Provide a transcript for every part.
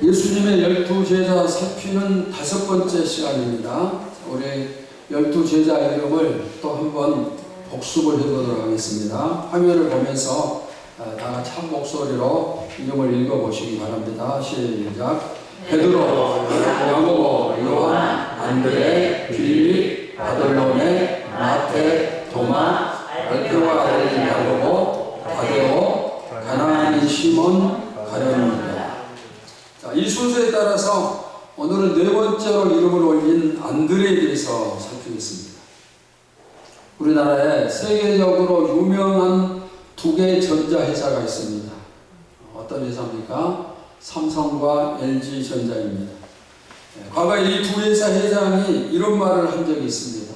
예수님의 12제자 살피는 5번째 시간입니다. 우리 12제자 이름을 또 한번 복습을 해보도록 하겠습니다. 화면을 보면서 다 같이 한 목소리로 이름을 읽어보시기 바랍니다. 시작. 베드로, 야고보, 요한, 안드레, 빌립, 바돌로메, 마태, 도마, 알페와 아들 야고보, 다데오, 가나안인 시몬, 가룟입니다. 이 순서에 따라서 오늘은 4번째로 이름을 올린 안드레에 대해서 살피겠습니다. 우리나라에 세계적으로 유명한 2개의 전자회사가 있습니다. 어떤 회사입니까? 삼성과 LG전자입니다. 과거에 이 2 회사 회장이 이런 말을 한 적이 있습니다.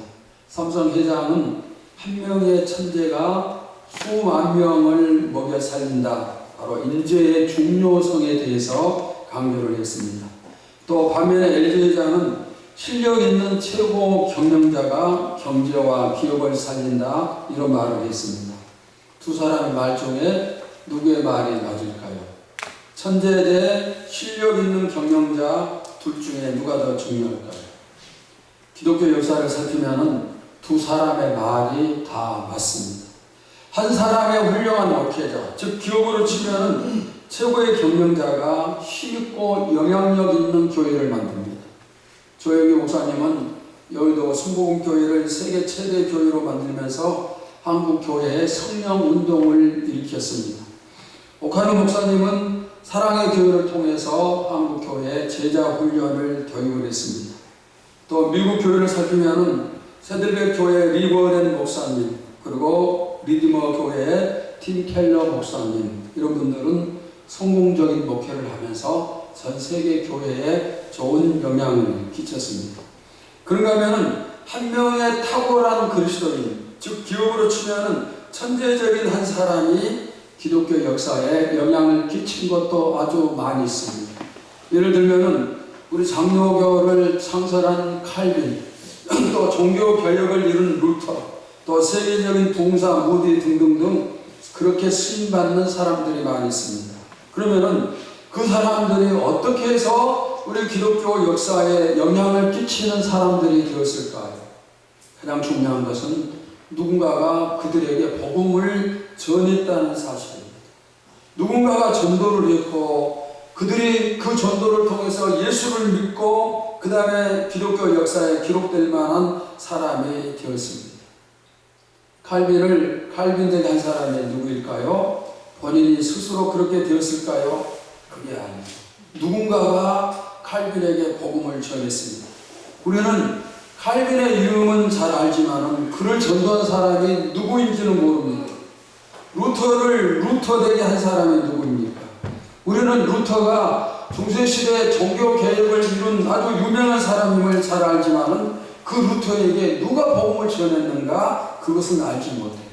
삼성 회장은 한 명의 천재가 수만 명을 먹여 살린다. 바로 인재의 중요성에 대해서 강조를 했습니다. 또 반면에 LG 회장은 실력 있는 최고 경영자가 경제와 기업을 살린다. 이런 말을 했습니다. 두 사람의 말 중에 누구의 말이 맞을까요? 천재 대 실력 있는 경영자 둘 중에 누가 더 중요할까요? 기독교 역사를 살피면은 두 사람의 말이 다 맞습니다. 한 사람의 훌륭한 목회자, 즉 기업으로 치면은 최고의 경영자가 힘있고 영향력 있는 교회를 만듭니다. 조영기 목사님은 여의도 순복음교회를 세계 최대 교회로 만들면서 한국 교회의 성령 운동을 일으켰습니다. 오카노 목사님은 사랑의 교회를 통해서 한국 교회의 제자 훈련을 교육을 했습니다. 또 미국 교회를 살피면은 세들백 교회 리버렌 목사님, 그리고 리디머 교회의 팀 켈러 목사님, 이런 분들은 성공적인 목회를 하면서 전 세계 교회에 좋은 영향을 끼쳤습니다. 그런가 하면은 한 명의 탁월한 그리스도인, 즉 기업으로 치면은 천재적인 한 사람이 기독교 역사에 영향을 끼친 것도 아주 많이 있습니다. 예를 들면은 우리 장로교를 창설한 칼빈, 또 종교 개혁을 이룬 루터, 또 세계적인 봉사 무디 등등등 그렇게 쓰임받는 사람들이 많이 있습니다. 그러면은 그 사람들이 어떻게 해서 우리 기독교 역사에 영향을 끼치는 사람들이 되었을까요? 가장 중요한 것은 누군가가 그들에게 복음을 전했다는 사실입니다. 누군가가 전도를 했고 그들이 그 전도를 통해서 예수를 믿고 그 다음에 기독교 역사에 기록될 만한 사람이 되었습니다. 칼빈되게 한 사람이 누구일까요? 본인이 스스로 그렇게 되었을까요? 그게 아니에요. 누군가가 칼빈에게 복음을 전했습니다. 우리는 칼빈의 이름은 잘 알지만 그를 전도한 사람이 누구인지는 모릅니다. 루터를 루터되게 한 사람이 누구입니까? 우리는 루터가 중세시대 종교개혁을 이룬 아주 유명한 사람임을 잘 알지만 그 루터에게 누가 복음을 전했는가? 그것은 알지 못해요.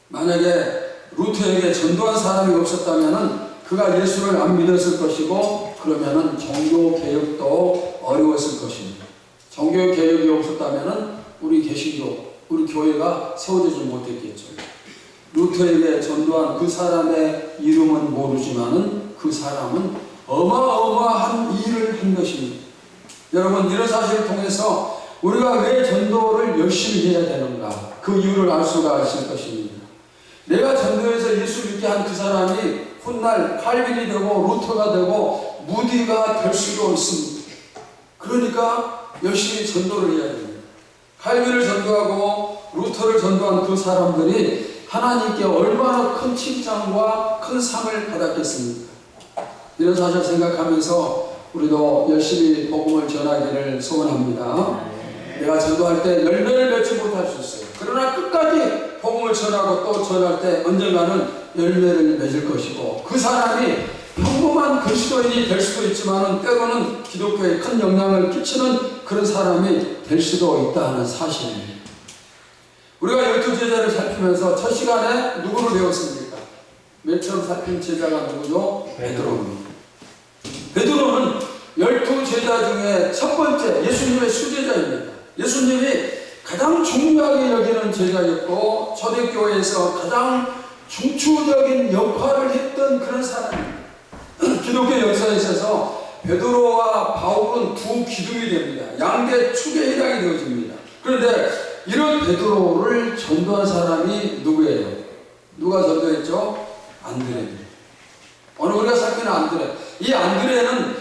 만약에 루터에게 전도한 사람이 없었다면 그가 예수를 안 믿었을 것이고 그러면 종교개혁도 어려웠을 것입니다. 종교개혁이 없었다면 우리 개신교, 우리 교회가 세워지지 못했겠죠. 루터에게 전도한 그 사람의 이름은 모르지만 그 사람은 어마어마한 일을 한 것입니다. 여러분, 이런 사실을 통해서 우리가 왜 전도를 열심히 해야 되는가, 그 이유를 알 수가 있을 것입니다. 내가 전도해서 예수 믿게 한 그 사람이 훗날 칼빈이 되고 루터가 되고 무디가 될 수도 있습니다. 그러니까 열심히 전도를 해야 됩니다. 칼빈을 전도하고 루터를 전도한 그 사람들이 하나님께 얼마나 큰 칭찬과 큰 상을 받았겠습니까? 이런 사실 생각하면서 우리도 열심히 복음을 전하기를 소원합니다. 내가 전도할 때 열매를 맺지 못할 수 있어요. 그러나 끝까지 복음을 전하고 또 전할 때 언젠가는 열매를 맺을 것이고 그 사람이 평범한 그리스도인이 될 수도 있지만 때로는 기독교에 큰 영향을 끼치는 그런 사람이 될 수도 있다는 사실입니다. 우리가 12제자를 살피면서 첫 시간에 누구를 배웠습니까? 맨 처음 살핀 제자가 누구죠? 베드로입니다. 베드로는 12제자 중에 첫 번째 예수님의 수제자입니다. 예수님이 가장 중요하게 여기는 제자였고 초대교회에서 가장 중추적인 역할을 했던 그런 사람입니다. 기독교 역사에 있어서 베드로와 바울은 두 기둥이 됩니다. 양대 축에 해당이 되어집니다. 그런데 이런 베드로를 전도한 사람이 누구예요? 누가 전도했죠? 안드레입니다. 오늘 우리가 살피는 안드레. 이 안드레는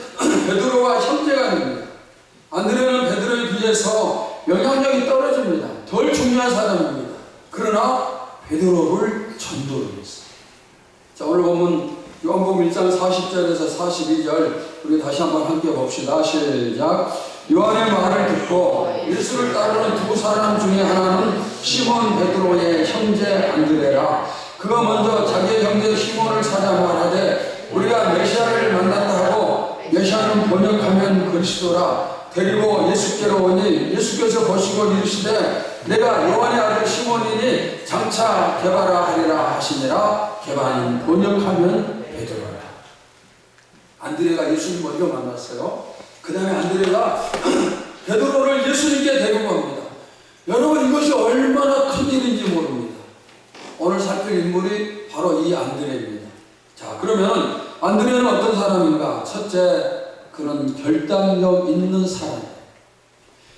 베드로와 형제가 됩니다. 안드레는 베드로에 비해서 영향력이 떨어집니다. 덜 중요한 사람입니다. 그러나 베드로를 전도를 했어요. 자, 오늘 보면 요한복음 1장 40절에서 42절 우리 다시 한번 함께 봅시다. 시작. 요한의 말을 듣고 예수를 따르는 두 사람 중에 하나는 시몬 베드로의 형제 안드레라. 그가 먼저 자기의 형제 시몬을 찾아 말하되 우리가 메시아를 만났다 하고, 메시아는 번역하면 그리스도라. 데리고 예수께로 오니 예수께서 보시고 이르시되 내가 요한의 아들 시몬이니 장차 게바라 하리라 하시니라. 게바는 번역하면 베드로라. 안드레가 예수님 먼저 만났어요. 그 다음에 안드레가 베드로를 예수님께 데리고 갑니다. 여러분, 이것이 얼마나 큰 일인지 모릅니다. 오늘 살필 인물이 바로 이 안드레입니다. 자, 그러면 안드레는 어떤 사람인가? 첫째, 그는 결단력 있는 사람이에요.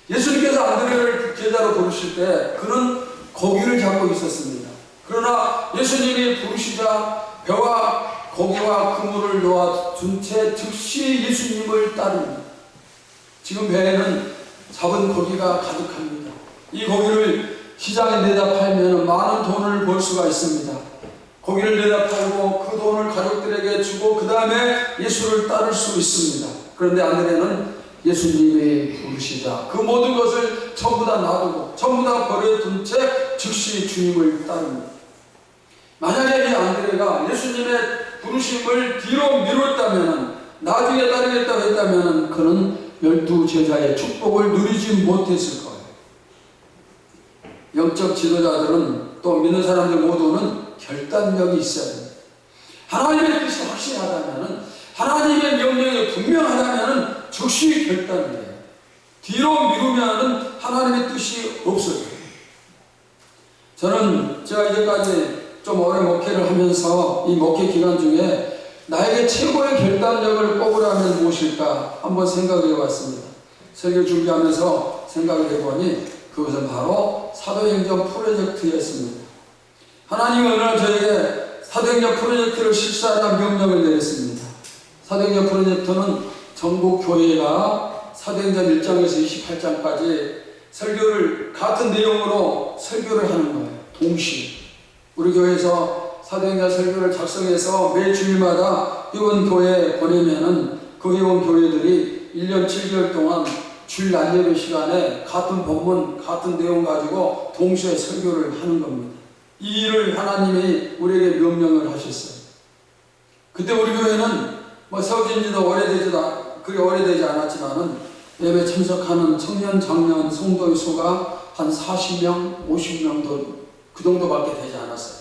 예수님께서 안드레를 제자로 부르실 때 그는 고기를 잡고 있었습니다. 그러나 예수님이 부르시자 배와 고기와 그물을 놓아 둔 채 즉시 예수님을 따릅니다. 지금 배에는 잡은 고기가 가득합니다. 이 고기를 시장에 내다 팔면 많은 돈을 벌 수가 있습니다. 고기를 내다 팔고 그 돈을 가족들에게 주고 그 다음에 예수를 따를 수 있습니다. 그런데 안드레는 예수님이 부르시자 그 모든 것을 전부 다 놔두고 전부 다 버려둔 채 즉시 주님을 따릅니다. 만약에 이 안드레가 예수님의 부르심을 뒤로 미뤘다면, 나중에 따르겠다고 했다면 그는 12제자의 축복을 누리지 못했을 거예요. 영적 지도자들은, 또 믿는 사람들 모두는 결단력이 있어야 됩니다. 하나님의 뜻이 확실하다면, 하나님의 명령이 분명하다면 즉시 결단을 해요. 뒤로 미루면 하나님의 뜻이 없어요. 저는 제가 이제까지 좀 오래 목회를 하면서 이 목회 기간 중에 나에게 최고의 결단력을 꼽으라면 무엇일까 한번 생각해 봤습니다. 설교 준비하면서 생각을 해보니 그것은 바로 사도행전 프로젝트였습니다. 하나님은 어느 날 저에게 사도행전 프로젝트를 실시하라는 명령을 내렸습니다. 사도행전 프로젝트는 전국 교회가 사도행전 1장에서 28장까지 설교를 같은 내용으로 설교를 하는 거예요. 동시에. 우리 교회에서 사도행전 설교를 작성해서 매 주일마다 회원교회에 보내면은 그 회원교회들이 1년 7개월 동안 주일 안예배 시간에 같은 본문, 같은 내용 가지고 동시에 설교를 하는 겁니다. 이 일을 하나님이 우리에게 명령을 하셨어요. 그때 우리 교회는 세워진 지도 그리 오래되지 않았지만은 예배 참석하는 청년, 장년, 성도의 수가 한 40명, 50명도 그 정도밖에 되지 않았어요.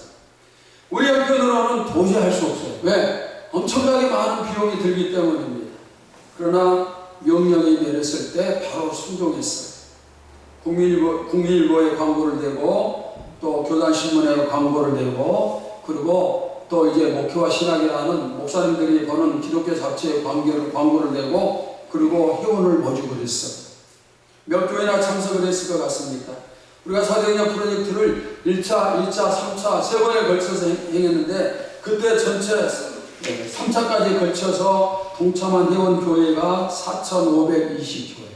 우리 형편으로는 도저히 할 수 없어요. 왜? 엄청나게 많은 비용이 들기 때문입니다. 그러나 명령이 내렸을 때 바로 순종했어요. 국민일보에 광고를 내고, 또 교단신문에 광고를 내고, 그리고 또 이제 목회와 신학이라는 목사님들이 보는 기독교 잡지에 광고를 내고, 그리고 회원을 모집을 했어요. 몇 교회나 참석을 했을 것 같습니까? 우리가 사도행전 프로젝트를 1차, 2차, 3차 세 번에 걸쳐서 행했는데, 그때 전체 3차까지 걸쳐서 동참한 회원교회가 4,520교회.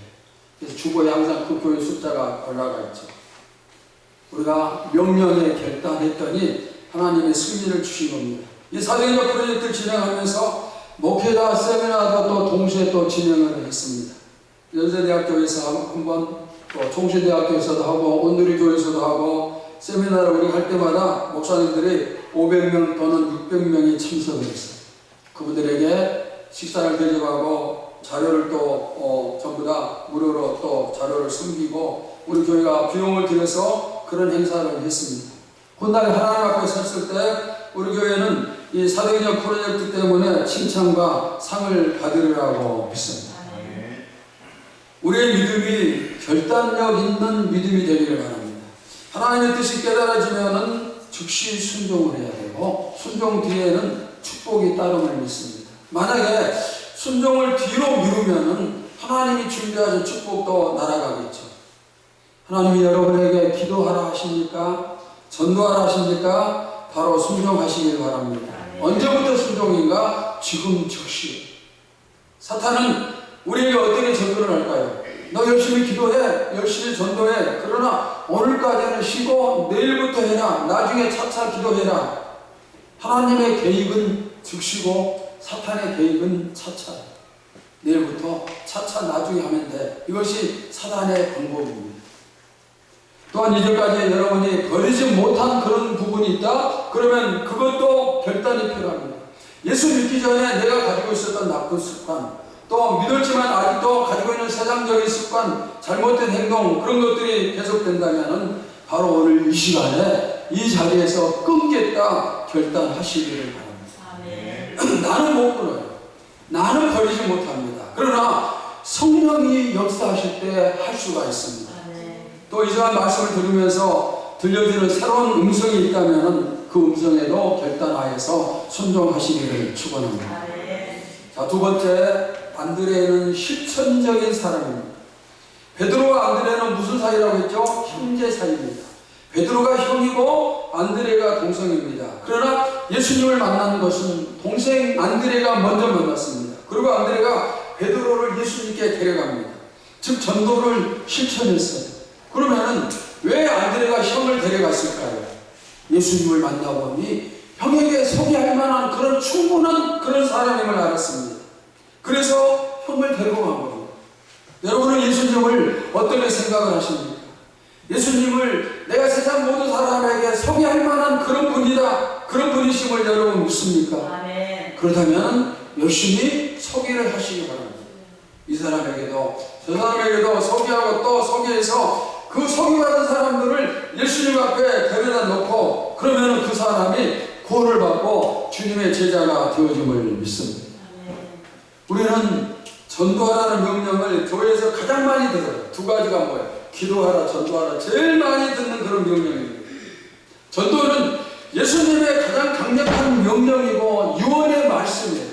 그래서 주보에 항상 그 교회 숫자가 올라가 있죠. 우리가 명령에 결단했더니 하나님의 승리를 주신 겁니다. 이 사도행전 프로젝트를 진행하면서 목회자 세미나도 또 동시에 또 진행을 했습니다. 연세대학교에서 한번, 또 총신대학교에서도 하고, 온누리교에서도 하고, 세미나를 우리 할 때마다 목사님들이 500명 또는 600명이 참석을 했어요. 그분들에게 식사를 대접하고 자료를 또 전부 다 무료로 또 자료를 숨기고, 우리 교회가 비용을 들여서 그런 행사를 했습니다. 훗날 하나님 앞에 섰을 때 우리 교회는 이 사도행전 프로젝트 때문에 칭찬과 상을 받으리라고 믿습니다. 우리의 믿음이 결단력 있는 믿음이 되기를 바랍니다. 하나님의 뜻이 깨달아지면은 즉시 순종을 해야 되고, 순종 뒤에는 축복이 따름을 믿습니다. 만약에 순종을 뒤로 미루면은 하나님이 준비하신 축복도 날아가겠죠. 하나님이 여러분에게 기도하라 하십니까? 전도하라 하십니까? 바로 순종하시길 바랍니다. 언제부터 순종인가? 지금 즉시. 사탄은 우리에게 어떻게 접근을 할까요? 너 열심히 기도해, 열심히 전도해. 그러나 오늘까지는 쉬고 내일부터 해라. 나중에 차차 기도해라. 하나님의 계획은 즉시고 사탄의 계획은 차차. 내일부터 차차 나중에 하면 돼. 이것이 사탄의 방법입니다. 또한 이제까지 여러분이 버리지 못한 그런 부분이 있다? 그러면 그것도 결단이 필요합니다. 예수 믿기 전에 내가 가지고 있었던 나쁜 습관, 또 믿었지만 아직도 가지고 있는 세상적인 습관, 잘못된 행동, 그런 것들이 계속된다면 바로 오늘 이 시간에 이 자리에서 끊겠다 결단하시기를 바랍니다. 나는 못 끊어요. 나는 버리지 못합니다. 그러나 성령이 역사하실 때 할 수가 있습니다. 또 이러한 말씀을 들으면서 들려지는 새로운 음성이 있다면 그 음성에도 결단하여서 순종하시기를 축원합니다. 자, 두 번째, 안드레는 실천적인 사람입니다. 베드로와 안드레는 무슨 사이라고 했죠? 형제 사이입니다. 베드로가 형이고 안드레가 동생입니다. 그러나 예수님을 만난 것은 동생 안드레가 먼저 만났습니다. 그리고 안드레가 베드로를 예수님께 데려갑니다. 즉 전도를 실천했어요. 그러면은 왜 안드레가 형을 데려갔을까요? 예수님을 만나보니 형에게 소개할 만한 그런 충분한 그런 사람임을 알았습니다. 그래서 형을 데리고 간 겁니다. 여러분은 예수님을 어떻게 생각을 하십니까? 예수님을 내가 세상 모든 사람에게 소개할 만한 그런 분이다, 그런 분이심을 여러분 믿습니까? 그렇다면 열심히 소개를 하시기 바랍니다. 이 사람에게도 저 사람에게도 소개하고 또 소개해서 그 소개받은 사람들을 예수님 앞에 데려다 놓고 그러면 그 사람이 구원을 받고 주님의 제자가 되어짐을 믿습니다. 우리는 전도하라는 명령을 교회에서 가장 많이 들어요. 두 가지가 뭐예요? 기도하라, 전도하라. 제일 많이 듣는 그런 명령입니다. 전도는 예수님의 가장 강력한 명령이고 유언의 말씀이에요.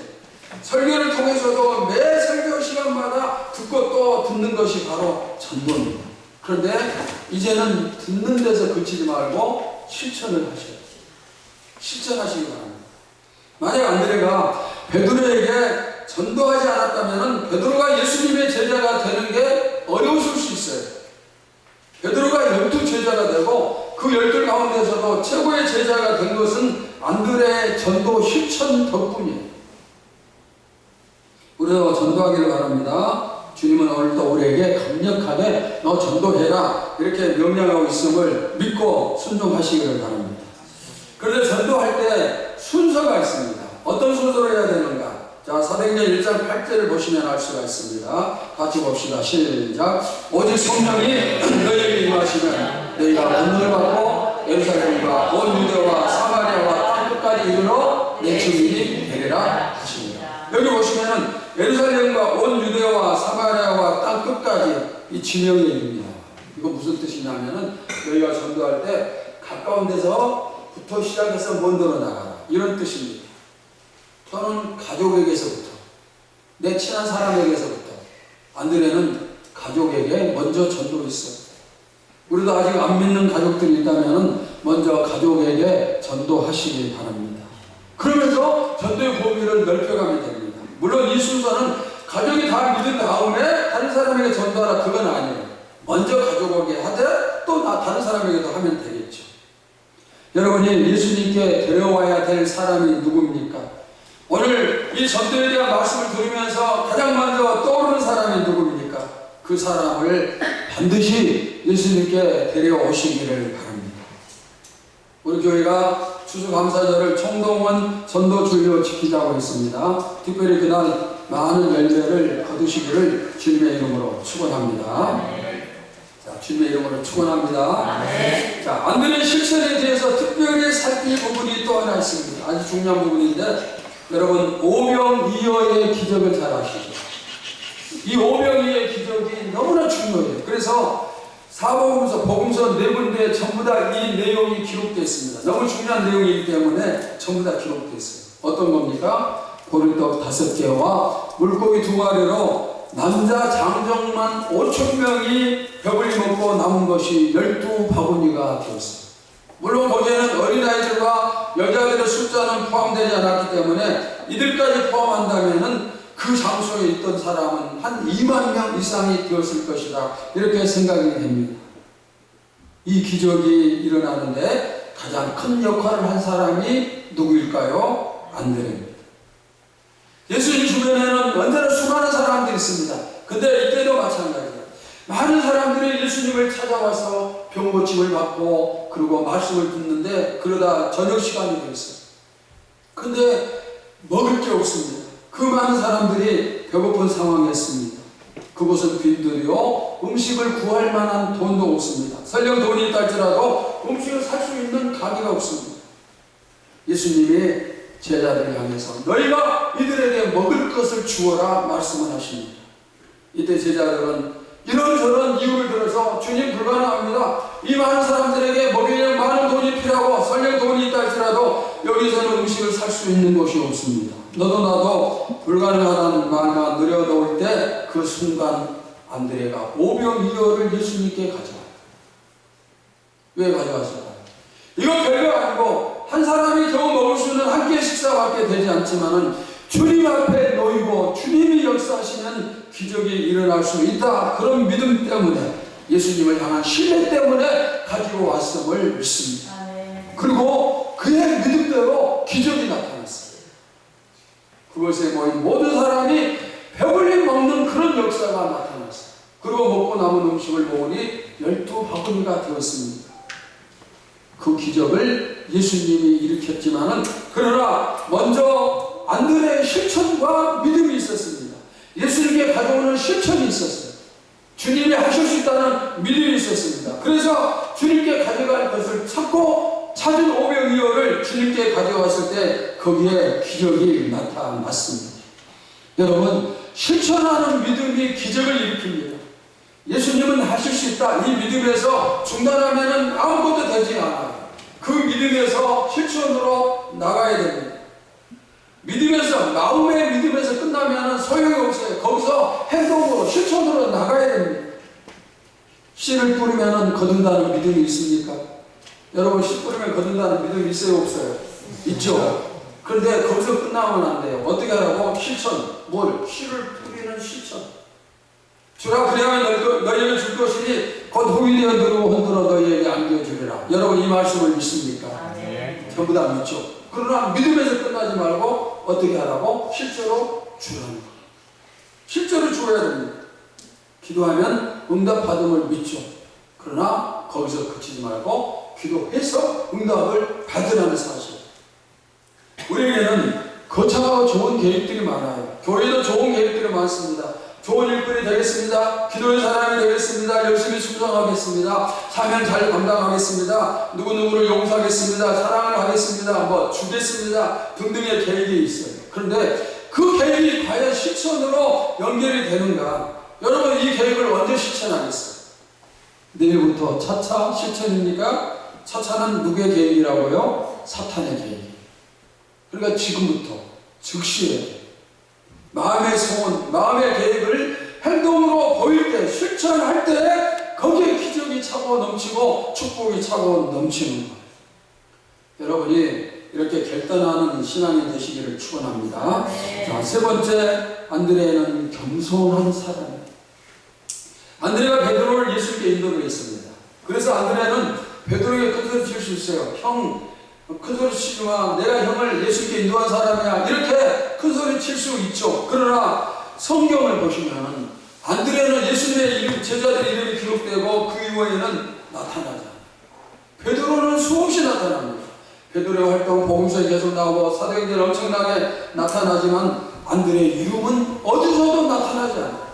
설교를 통해서도 매 설교 시간마다 듣고 또 듣는 것이 바로 전도입니다. 그런데 이제는 듣는 데서 그치지 말고 실천을 하셔야 돼요. 실천하시기 바랍니다. 만약 안드레가 베드로에게 전도하지 않았다면 베드로가 예수님의 제자가 되는 게 어려우실 수 있어요. 베드로가 12제자가 되고 그 12 가운데서도 최고의 제자가 된 것은 안드레의 전도 실천 덕분이에요. 우리도 전도하기를 바랍니다. 주님은 오늘도 우리에게 강력하게 너 전도해라 이렇게 명령하고 있음을 믿고 순종하시기를 바랍니다. 그런데 전도할 때 순서가 있습니다. 어떤 순서로 해야 되는가? 자, 사도행전 1장 8절을 보시면 알 수가 있습니다. 같이 봅시다. 시작. 오직 성령이 너희에게 임하시면 너희가 권능을 받고 예루살렘과 온 유대와 사마리아와 땅끝까지 이르러 내 증인이 되리라 하십니다. 여기 보시면은 예루살렘과 온 유대와 사마리아와 땅끝까지 이 지명의 이름입니다. 이거 무슨 뜻이냐면은 너희가 전도할 때 가까운 데서부터 시작해서 먼 데로 나가라 이런 뜻입니다. 저는 가족에게서부터 내 친한 사람에게서부터 안드레는 가족에게 먼저 전도했어요. 우리도 아직 안 믿는 가족들이 있다면 먼저 가족에게 전도하시기 바랍니다. 그러면서 전도의 범위를 넓혀가면 됩니다. 물론 이 순서는 가족이 다 믿은 다음에 다른 사람에게 전도하라 그건 아니에요. 먼저 가족에게 하되 또 다른 사람에게도 하면 되겠죠. 여러분이 예수님께 데려와야 될 사람이 누굽니까? 오늘 이 전도에 대한 말씀을 들으면서 가장 먼저 떠오르는 사람이 누굽니까? 그 사람을 반드시 예수님께 데려오시기를 바랍니다. 우리 교회가 추수감사절을 총동원 전도주일로 지키자고 했습니다. 특별히 그날 많은 열매를 거두시기를 주님의 이름으로 축원합니다. 자, 주님의 이름으로 축원합니다. 자, 안드레 실천에 대해서 특별히 살필 부분이 또 하나 있습니다. 아주 중요한 부분인데 여러분 오병이어의 기적을 잘 아시죠? 이 오병이어의 기적이 너무나 중요해요. 그래서 사복음서, 복음서 네 군데에 전부 다 이 내용이 기록되어 있습니다. 너무 중요한 내용이기 때문에 전부 다 기록되어 있어요. 어떤 겁니까? 보리떡 5개와 물고기 2마리로 남자 장정만 5,000명이 배불리 먹고 남은 것이 12바구니가 되었습니다. 물론 거기에는 어린아이들과 여자들의 숫자는 포함되지 않았기 때문에 이들까지 포함한다면 그 장소에 있던 사람은 한 2만 명 이상이 되었을 것이다, 이렇게 생각이 됩니다. 이 기적이 일어나는데 가장 큰 역할을 한 사람이 누구일까요? 안드레입니다. 예수님 주변에는 언제나 수많은 사람들이 있습니다. 근데 이때도 마찬가지예요. 많은 사람들이 예수님을 찾아와서 병 고침을 받고 그리고 말씀을 듣는데 그러다 저녁 시간이 되었어요. 근데 먹을 게 없습니다. 그 많은 사람들이 배고픈 상황이었습니다. 그곳은 빈들이요, 음식을 구할 만한 돈도 없습니다. 설령 돈이 있다 할지라도 음식을 살 수 있는 가게가 없습니다. 예수님이 제자들을 향해서 너희가 이들에게 먹을 것을 주어라 말씀을 하십니다. 이때 제자들은 이런저런 이유를 들어서 주님 불가능합니다. 이 많은 사람들에게 먹이려면 많은 돈이 필요하고 설령 돈이 있다 할지라도 여기서는 음식을 살 수 있는 곳이 없습니다. 너도 나도 불가능하다는 말만 느려놓을 때 그 순간 안드레가 오병이어를 예수님께 가져와요. 왜 가져왔을까요? 이건 별거 아니고 한 사람이 겨우 먹을 수 있는 한 끼의 식사밖에 되지 않지만은 주님 앞에 놓이고 주님이 역사하시면 기적이 일어날 수 있다, 그런 믿음 때문에, 예수님을 향한 신뢰 때문에 가지고 왔음을 믿습니다. 그리고 그의 믿음대로 기적이 나타났어요. 그것에 모인 모든 사람이 배불리 먹는 그런 역사가 나타났어요. 그리고 먹고 남은 음식을 모으니 12바구니가 되었습니다. 그 기적을 예수님이 일으켰지만은, 그러나 먼저 안드레의 실천과 믿음이 있었습니다. 예수님께 가져오는 실천이 있었어요. 주님이 하실 수 있다는 믿음이 있었습니다. 그래서 주님께 가져갈 것을 찾고 찾은 오병이어를 주님께 가져왔을 때 거기에 기적이 나타났습니다. 여러분, 실천하는 믿음이 기적을 일으킵니다. 예수님은 하실 수 있다, 이 믿음에서 중단하면 아무것도 되지 않아요. 그 믿음에서 실천으로 나가야 됩니다. 믿음에서, 마음의 믿음에서 끝나면 소용이 없어요. 거기서 행동으로, 실천으로 나가야 됩니다. 씨를 뿌리면 거둔다는 믿음이 있습니까? 여러분, 씨 뿌리면 거둔다는 믿음이 있어요, 없어요? 있죠. 그런데 거기서 끝나면 안 돼요. 어떻게 하라고? 실천. 뭘? 씨를 뿌리는 실천. 주라 그리하면 너희에게 줄 것이니 곧 후이 되어 들고 흔들어 너희에게 안겨주리라. 여러분, 이 말씀을 믿습니까? 네. 전부 다 믿죠. 그러나 믿음에서 끝나지 말고 어떻게 하라고? 실제로 주라는 거예요. 실제로 주어야 됩니다. 기도하면 응답받음을 믿죠. 그러나 거기서 그치지 말고 기도해서 응답을 받으라는 사실. 우리에게는 거창하고 좋은 계획들이 많아요. 교회도 좋은 계획들이 많습니다. 좋은 일꾼이 되겠습니다. 기도의 사람이 되겠습니다. 열심히 충성하겠습니다. 사명 잘 감당하겠습니다. 누구누구를 용서하겠습니다. 사랑을 하겠습니다. 주겠습니다. 등등의 계획이 있어요. 그런데 그 계획이 과연 실천으로 연결이 되는가? 여러분, 이 계획을 언제 실천하겠어요? 내일부터 차차 실천입니까? 차차는 누구의 계획이라고요? 사탄의 계획. 그러니까 지금부터 즉시에 마음의 소원, 마음의 계획을 행동으로 보일 때, 실천할 때 거기에 기적이 차고 넘치고 축복이 차고 넘치는 거예요. 여러분이 이렇게 결단하는 신앙이 되시기를 축원합니다. 자, 세 번째, 안드레는 겸손한 사람이에요. 안드레가 베드로를 예수님께 인도를 했습니다. 그래서 안드레는 베드로에게 큰 소리 칠 수 있어요. 형, 큰 소리 치지 마. 내가 형을 예수님께 인도한 사람이야. 이렇게 큰 소리 칠 수 있죠. 그러나 성경을 보시면 안드레는 예수님의 이름, 제자들 이름이 기록되고 그 이후에는 나타나지 않아요. 베드로는 수없이 나타납니다. 베드로의 활동, 복음서에 계속 나오고 사도행전에 엄청나게 나타나지만 안드레의 이름은 어디서도 나타나지 않아요.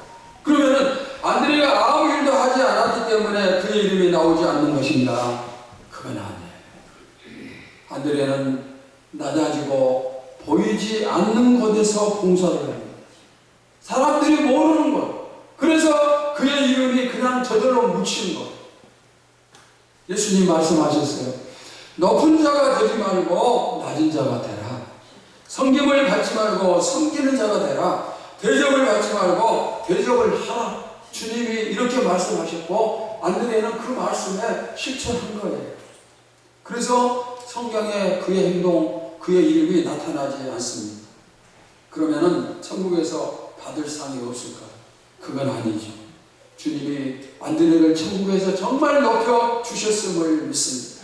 그러면은 안드레가 아무 일도 하지 않았기 때문에 그의 이름이 나오지 않는 것입니다. 그건 아니에요. 안드레는 낮아지고 보이지 않는 곳에서 봉사를 합니다. 사람들이 모르는 것. 그래서 그의 이름이 그냥 저절로 묻히는 것. 예수님 말씀하셨어요. 높은 자가 되지 말고 낮은 자가 되라. 섬김을 받지 말고 섬기는 자가 되라. 대접을 받지 말고 대접을 하라. 주님이 이렇게 말씀하셨고 안드레는 그 말씀에 실천한 거예요. 그래서 성경에 그의 행동, 그의 이름이 나타나지 않습니다. 그러면은 천국에서 받을 상이 없을까요? 그건 아니죠. 주님이 안드레를 천국에서 정말 높여 주셨음을 믿습니다.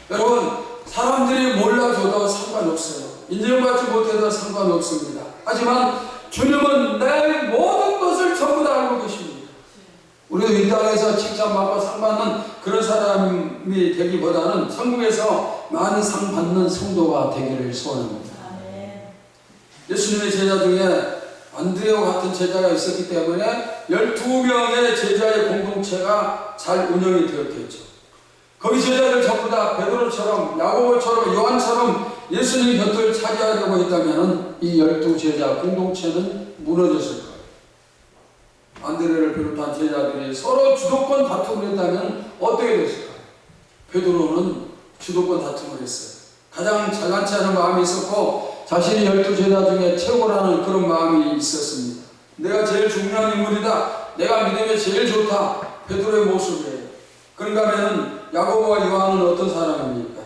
여러분, 사람들이 몰라줘도 상관없어요. 인정받지 못해도 상관없습니다. 하지만 주님은 내 모든 것을 전부 다 알고 계십니다. 우리도 이 땅에서 칭찬받고 상 받는 그런 사람이 되기보다는 천국에서 많은 상 받는 성도가 되기를 소원합니다. 예수님의 제자 중에 안드레와 같은 제자가 있었기 때문에 12명의 제자의 공동체가 잘 운영이 되었겠죠. 거기 제자들 전부 다 베드로처럼 야고보처럼 요한처럼 예수님 곁을 차지하려고 했다면 이 12제자 공동체는 무너졌을 거예요. 안드레를 비롯한 제자들이 서로 주도권 다툼을 했다면 어떻게 됐을까요? 베드로는 주도권 다툼을 했어요. 가장 잘난 체하는 마음이 있었고 자신이 12제자 중에 최고라는 그런 마음이 있었습니다. 내가 제일 중요한 인물이다. 내가 믿음에 제일 좋다. 베드로의 모습이에요. 그런가 하면 야고보와 요한은 어떤 사람입니까?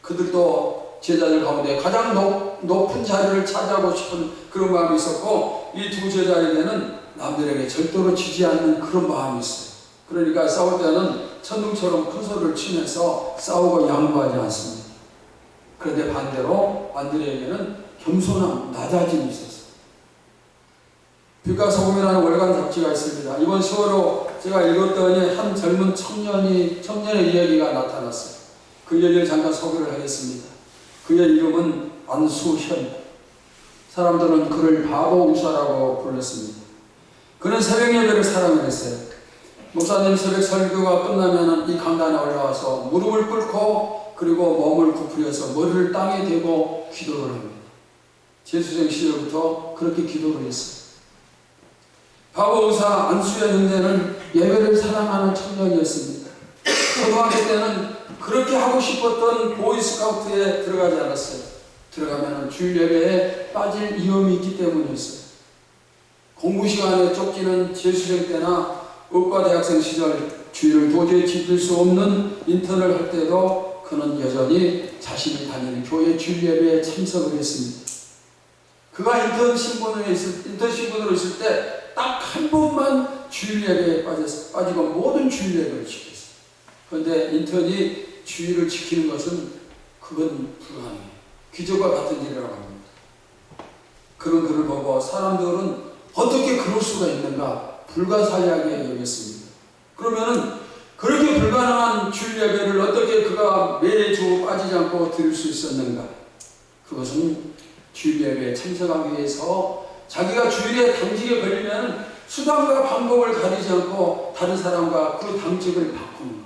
그들도 제자들 가운데 가장 높은 자리를 차지하고 싶은 그런 마음이 있었고 이 두 제자에게는 남들에게 절대로 지지 않는 그런 마음이 있어요. 그러니까 싸울 때는 천둥처럼 큰 소리를 치면서 싸우고 양보하지 않습니다. 그런데 반대로 안드레에게는 겸손함, 낮아짐이 있었어요. 빛과 소금이라는 월간 잡지가 있습니다. 이번 10월로 제가 읽었더니 한 젊은 청년의 이야기가 나타났어요. 그 이야기를 잠깐 소개를 하겠습니다. 그의 이름은 안수현. 사람들은 그를 바보 우사라고 불렀습니다. 그는 새벽 예배를 사랑을 했어요. 목사님 새벽 설교가 끝나면 이 강단에 올라와서 무릎을 꿇고 그리고 몸을 구부려서 머리를 땅에 대고 기도를 합니다. 재수생 시절부터 그렇게 기도를 했어요. 바보 의사 안수현 형제는 예배를 사랑하는 청년이었습니다. 초등학교 때는 그렇게 하고 싶었던 보이스카우트에 들어가지 않았어요. 들어가면 주일 예배에 빠질 위험이 있기 때문이었어요. 공부 시간에 쫓기는 재수생 때나 의과대학생 시절 주일을 도저히 지킬 수 없는 인턴을 할 때도 그는 여전히 자신이 다니는 교회 주일 예배에 참석을 했습니다. 그가 인턴 신분으로 있을 때 딱 한 번만 주일 예배에 빠지고 모든 주일 예배를 지켰어요. 그런데 인턴이 주일을 지키는 것은 그건 불가능해요. 기적과 같은 일이라고 합니다. 그런 글을 보고 사람들은 어떻게 그럴 수가 있는가 불가사의하게 여겼습니다. 그러면은 그렇게 불가능한 주일 예배를 어떻게 그가 매주 빠지지 않고 드릴 수 있었는가? 그것은 주일 예배에 참석하기 위해서 자기가 주일에 당직에 걸리면 수단과 방법을 가리지 않고 다른 사람과 그 당직을 바꾸는 거예요.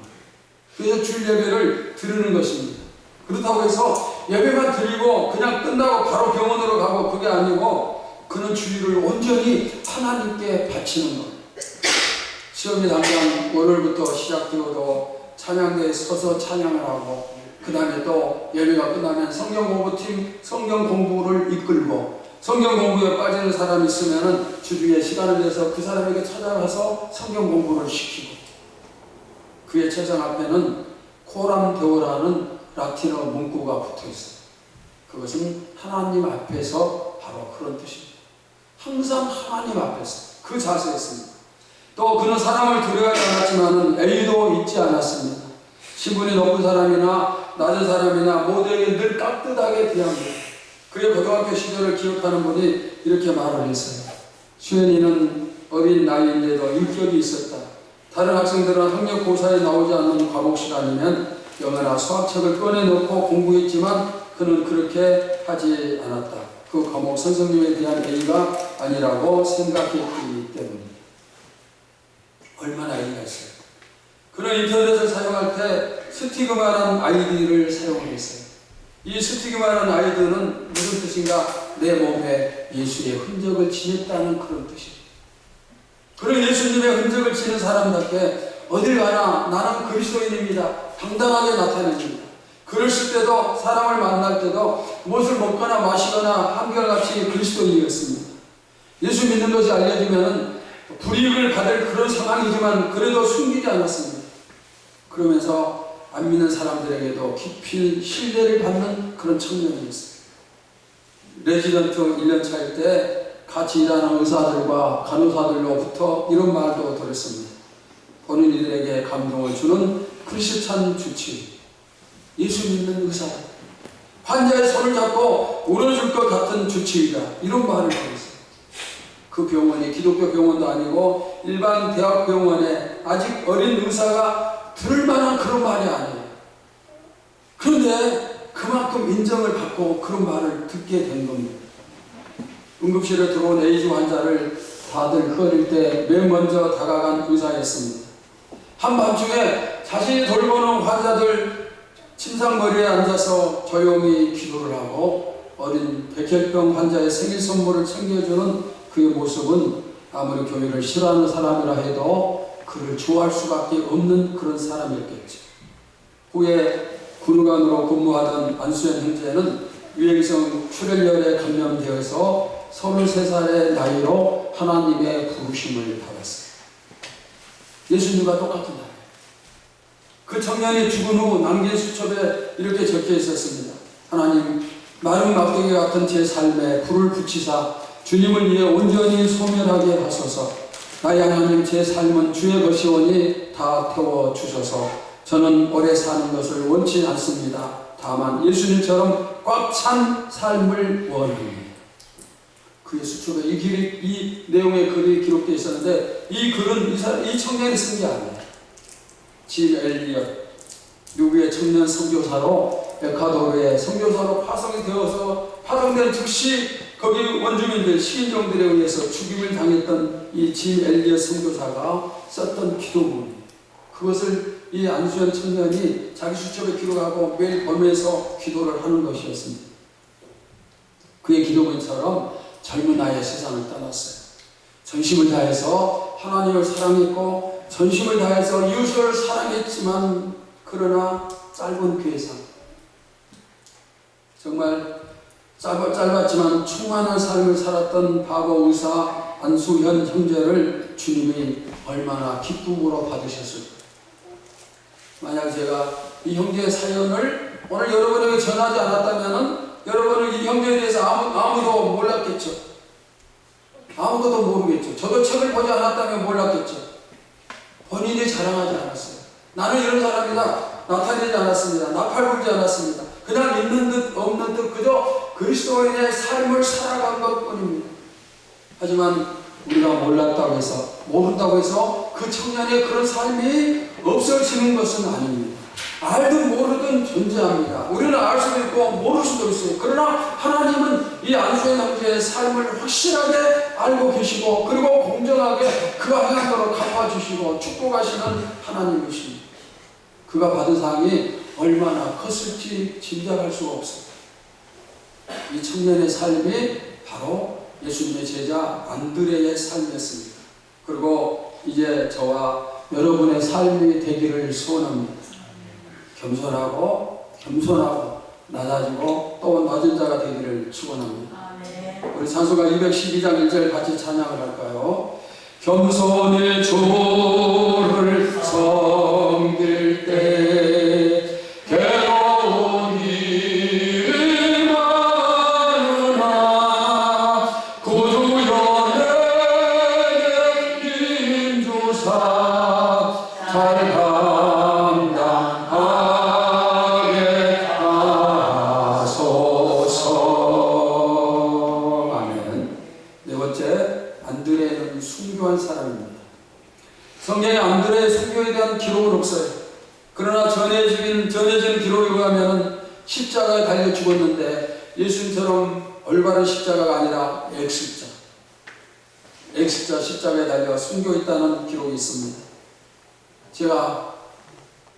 그래서 주일 예배를 드리는 것입니다. 그렇다고 해서 예배만 드리고 그냥 끝나고 바로 병원으로 가고 그게 아니고 그는 주일을 온전히 하나님께 바치는 거예요. 시험이 당장 월요일부터 시작되어도 찬양대에 서서 찬양을 하고 그 다음에 또 예배가 끝나면 성경공부팀 성경 공부를 이끌고 성경 공부에 빠지는 사람이 있으면 주중에 시간을 내서 그 사람에게 찾아가서 성경 공부를 시키고 그의 책상 앞에는 코람 데오라는 라틴어 문구가 붙어 있어요. 그것은 하나님 앞에서 바로 그런 뜻입니다. 항상 하나님 앞에서 그 자세였습니다. 또 그는 사람을 두려워하지 않았지만 애의도 잊지 않았습니다. 신분이 높은 사람이나 낮은 사람이나 모두에게 늘 깍듯하게 대합니다. 그의 고등학교 시절을 기억하는 분이 이렇게 말을 했어요. 수현이는 어린 나이인데도 인격이 있었다. 다른 학생들은 학력 고사에 나오지 않는 과목 시간이면 영어나 수학책을 꺼내놓고 공부했지만 그는 그렇게 하지 않았다. 그 과목 선생님에 대한 예의가 아니라고 생각했기 때문입니다. 얼마나 예의가 있어요. 그는 인터넷을 사용할 때 스티그마라는 아이디를 사용했어요. 이 스티그마라는 아이디는 무슨 뜻인가? 내 몸에 예수의 흔적을 지녔다는 그런 뜻입니다. 그런 예수님의 흔적을 지닌 사람답게 어딜 가나 나는 그리스도인입니다. 당당하게 나타냅니다. 글을 때도 사람을 만날 때도 무엇을 먹거나 마시거나 한결같이 그리스도인이었습니다. 예수 믿는 것이 알려지면 불이익을 받을 그런 상황이지만 그래도 숨기지 않았습니다. 그러면서 안 믿는 사람들에게도 깊이 신뢰를 받는 그런 청년이었습니다. 레지던트 1년차일 때 같이 일하는 의사들과 간호사들로부터 이런 말도 들었습니다. 본인들에게 감동을 주는 크리스찬 주치, 예수 믿는 의사다. 환자의 손을 잡고 울어줄 것 같은 주치의다. 이런 말을 들었어요. 그 병원이 기독교 병원도 아니고 일반 대학병원에 아직 어린 의사가 들을 만한 그런 말이 아니에요. 그런데 그만큼 인정을 받고 그런 말을 듣게 된 겁니다. 응급실에 들어온 에이즈 환자를 다들 끌릴 때 맨 먼저 다가간 의사였습니다. 한밤중에 자신이 돌보는 환자들 침상머리에 앉아서 조용히 기도를 하고 어린 백혈병 환자의 생일 선물을 챙겨주는 그의 모습은 아무리 교회를 싫어하는 사람이라 해도 그를 좋아할 수밖에 없는 그런 사람이었겠죠. 후에 군의관으로 근무하던 안수현 형제는 유행성 출혈열에 감염되어서 33살의 나이로 하나님의 부르심을 받았어요. 예수님과 똑같은 나이. 그 청년이 죽은 후 남긴 수첩에 이렇게 적혀 있었습니다. 하나님, 마른 막대기 같은 제 삶에 불을 붙이사 주님을 위해 온전히 소멸하게 하소서. 나의 하나님, 제 삶은 주의 것이오니 다 태워주셔서 저는 오래 사는 것을 원치 않습니다. 다만 예수님처럼 꽉 찬 삶을 원합니다. 그의 수첩에 이 내용의 글이 기록되어 있었는데 이 글은 이 청년이 쓴 게 아니에요. 짐 엘리엇, 미국의 청년 선교사로 에콰도르의 선교사로 파송이 되어서 파송된 즉시 거기 원주민들, 시인종들에 의해서 죽임을 당했던 이 짐 엘리엇 선교사가 썼던 기도문이에요. 그것을 이 안수현 청년이 자기 수첩에 기록하고 매일 보면서 기도를 하는 것이었습니다. 그의 기도문처럼 젊은 나이에 세상을 떠났어요. 전심을 다해서 하나님을 사랑했고 전심을 다해서 이웃을 사랑했지만 그러나 짧은 그의 삶, 정말 짧았지만 충만한 삶을 살았던 바보 의사 안수현 형제를 주님이 얼마나 기쁨으로 받으셨을까. 만약 제가 이 형제의 사연을 오늘 여러분에게 전하지 않았다면 여러분은 이 형제에 대해서 아무도 몰랐겠죠. 아무것도 모르겠죠. 저도 책을 보지 않았다면 몰랐겠죠. 본인이 자랑하지 않았어요. 나는 이런 사람이다 나타내지 않았습니다. 나팔 불지 않았습니다. 그냥 있는 듯 없는 듯 그저 그리스도인의 삶을 살아간 것뿐입니다. 하지만 우리가 몰랐다고 해서 모른다고 해서 그 청년의 그런 삶이 없어지는 것은 아닙니다. 알든 모르든 존재합니다. 우리는 알 수도 있고 모를 수도 있어요. 그러나 하나님은 이 안수현 형제의 삶을 확실하게 알고 계시고 그리고 공정하게 그가 행한 대로 갚아주시고 축복하시는 하나님이십니다. 그가 받은 상이 얼마나 컸을지 짐작할 수가 없습니다. 이 청년의 삶이 바로 예수님의 제자 안드레의 삶이었습니다. 그리고 이제 저와 여러분의 삶이 되기를 소원합니다. 겸손하고 낮아지고 또 낮은 자가 되기를 축원합니다. 우리 찬송가 212장 1절 같이 찬양을 할까요? 겸손히 주를 섬길 때 괴로운 일이 많으나 구주여 내게 힘주사 잘 감당하게 하소서. 아멘. 네 번째, 안드레는 순교한 사람입니다. 성경에 안드레의 순교에 대한 기록은 없어요. 그러나 전해진 기록에 의하면 십자가에 달려 죽었는데 예수님처럼 올바른 십자가가 아니라 X자 십자가에 달려 순교했다는 기록이 있습니다. 제가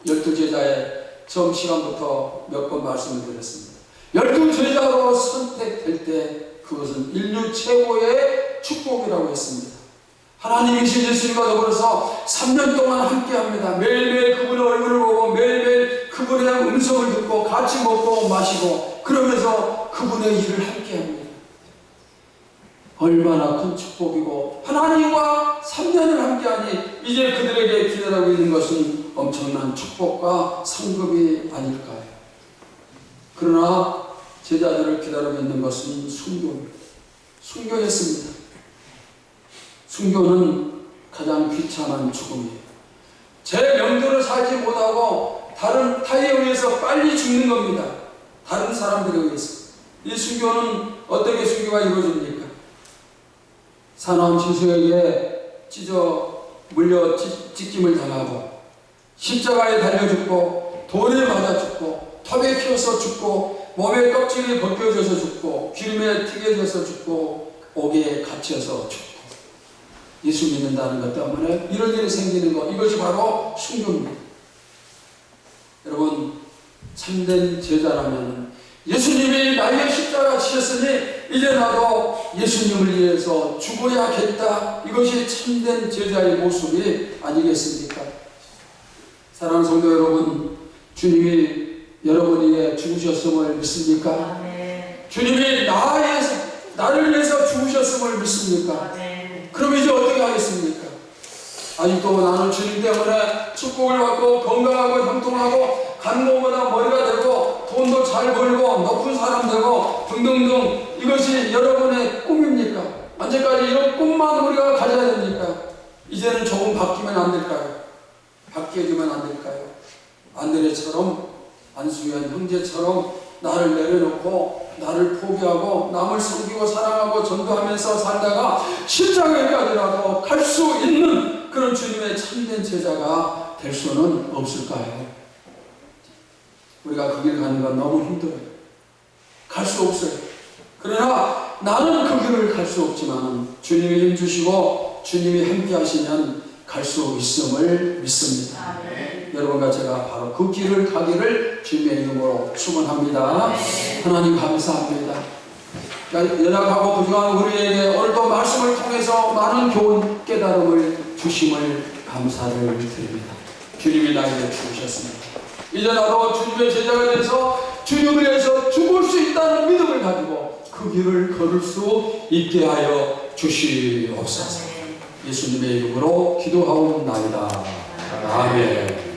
12제자의 처음 시간부터 몇 번 말씀을 드렸습니다. 12제자로 선택될 때 그것은 인류 최고의 축복이라고 했습니다. 하나님이신 예수님과 더불어서 3년 동안 함께합니다. 매일매일 그분의 얼굴을 보고 매일매일 그 그분의 음성을 듣고 같이 먹고 마시고 그러면서 그분의 일을 함께 합니다. 얼마나 큰 축복이고 하나님과 3년을 함께하니 이제 그들에게 기다리고 있는 것은 엄청난 축복과 상급이 아닐까요? 그러나 제자들을 기다리고 있는 것은 순교입니다. 순교했습니다. 순교는 가장 귀찮은 죽음이에요. 제 명도를 살지 못하고 다른 타에 의해서 빨리 죽는 겁니다. 다른 사람들에 의해서. 이 순교는 어떻게 순교가 이루어집니까? 사나운 짐승에게 물려 찢김을 당하고 십자가에 달려 죽고 돌에 맞아 죽고 톱에 휘어서 죽고 몸의 껍질이 벗겨져서 죽고 기름에 튀겨져서 죽고 옥에 갇혀서 죽고 예수 믿는다는 것 때문에 이런 일이 생기는 것, 이것이 바로 순교입니다. 여러분, 참된 제자라면 예수님이 나의 십자가 지셨으니 이제 나도 예수님을 위해서 죽어야겠다. 이것이 참된 제자의 모습이 아니겠습니까? 사랑하는 성도 여러분, 주님이 여러분에게 죽으셨음을 믿습니까? 네. 주님이 나를 위해서 죽으셨음을 믿습니까? 네. 그럼 이제 어떻게 하겠습니까? 아직도 나는 주님 때문에 축복을 받고 건강하고 형통하고 가는 곳마다 머리가 되고 돈도 잘 벌고 높은 사람 되고 등등등, 이것이 여러분의 꿈입니까? 언제까지 이런 꿈만 우리가 가져야 됩니까? 이제는 조금 바뀌면 안 될까요? 바뀌어주면 안 될까요? 안드레처럼, 안수현 형제처럼 나를 내려놓고 나를 포기하고 남을 섬기고 사랑하고 전도하면서 살다가 십자가에까지라도 갈 수 있는 그런 주님의 참된 제자가 될 수는 없을까요? 우리가 그 길 가는 건 너무 힘들어요. 갈 수 없어요. 그러나 나는 그 길을 갈 수 없지만 주님이 힘주시고 주님이 함께 하시면 갈 수 있음을 믿습니다. 여러분과 제가 바로 그 길을 가기를 주님의 이름으로 축원합니다. 하나님 감사합니다. 연약하고 부족한 우리에게 오늘도 말씀을 통해서 많은 교훈 깨달음을 주심을 감사를 드립니다. 주님이 나에게 주셨습니다. 이제 나도 주님의 제자가 돼서 주님을 위해서 죽을 수 있다는 믿음을 가지고 그 길을 걸을 수 있게 하여 주시옵소서. 예수님의 이름으로 기도하옵나이다. 아멘.